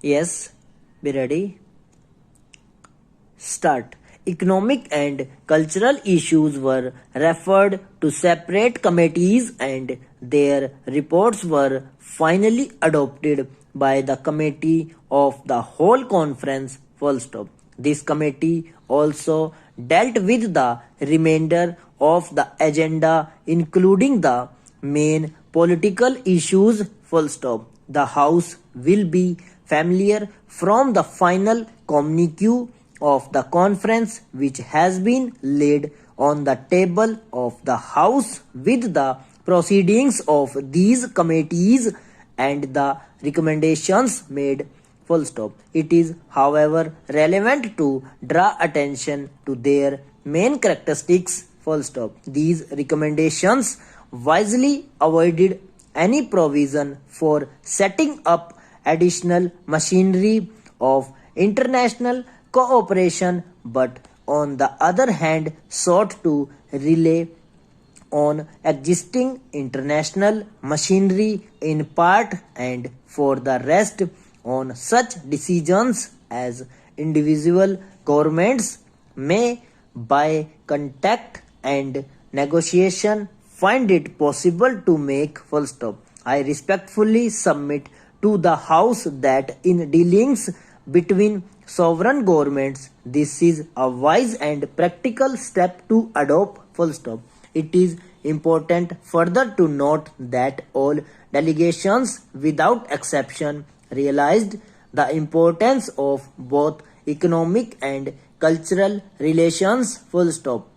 Yes, be ready. Start. Economic and cultural issues were referred to separate committees and their reports were finally adopted by the committee of the whole conference. Full stop. This committee also dealt with the remainder of the agenda, including the main political issues. Full stop. The House will be familiar from the final communique of the conference which has been laid on the table of the House with the proceedings of these committees and the recommendations made. Full stop. It is, however, relevant to draw attention to their main characteristics. Full stop. These recommendations wisely avoided any provision for setting up additional machinery of international cooperation, but on the other hand sought to rely on existing international machinery in part and for the rest on such decisions as individual governments may by contact and negotiation find it possible to make. Full stop. I respectfully submit to the House that in dealings between sovereign governments, this is a wise and practical step to adopt. Full stop. It is important further to note that all delegations without exception realized the importance of both economic and cultural relations. Full stop.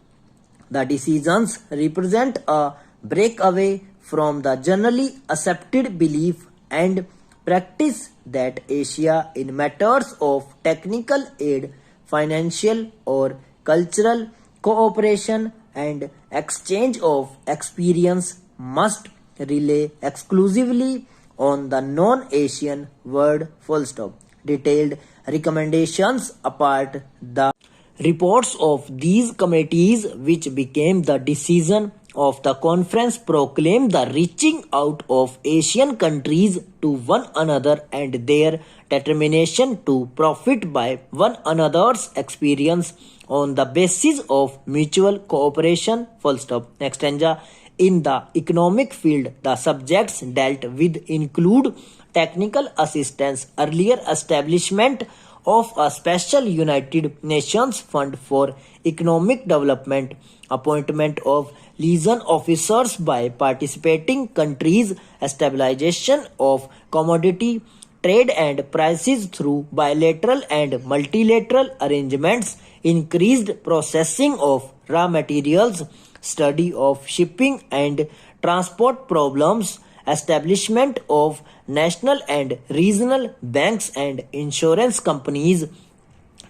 The decisions represent a breakaway from the generally accepted belief and practice that Asia in matters of technical aid, financial or cultural cooperation and exchange of experience must rely exclusively on the non-Asian world. Full stop. Detailed recommendations apart, the reports of these committees, which became the decision of the conference, proclaim the reaching out of Asian countries to one another and their determination to profit by one another's experience on the basis of mutual cooperation. Full stop. Next stanza. In the economic field, the subjects dealt with include technical assistance, earlier establishment of a special United Nations Fund for Economic Development, appointment of liaison officers by participating countries, stabilization of commodity trade and prices through bilateral and multilateral arrangements, increased processing of raw materials, study of shipping and transport problems, establishment of national and regional banks and insurance companies,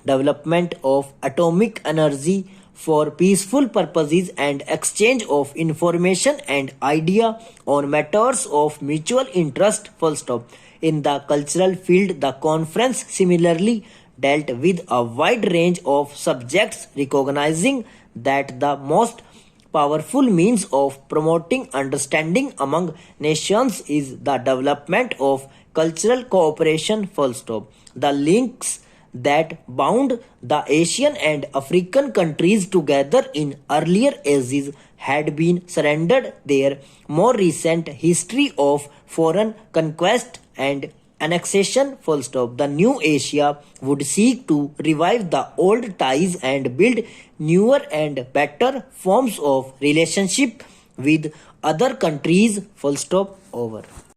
development of atomic energy for peaceful purposes and exchange of information and idea on matters of mutual interest. Full stop. In the cultural field, the conference similarly dealt with a wide range of subjects, recognizing that the most powerful means of promoting understanding among nations is the development of cultural cooperation. Full stop. The links that bound the Asian and African countries together in earlier ages had been surrendered. Their more recent history of foreign conquest and annexation. Full stop. The new Asia would seek to revive the old ties and build newer and better forms of relationship with other countries. Full stop. Over.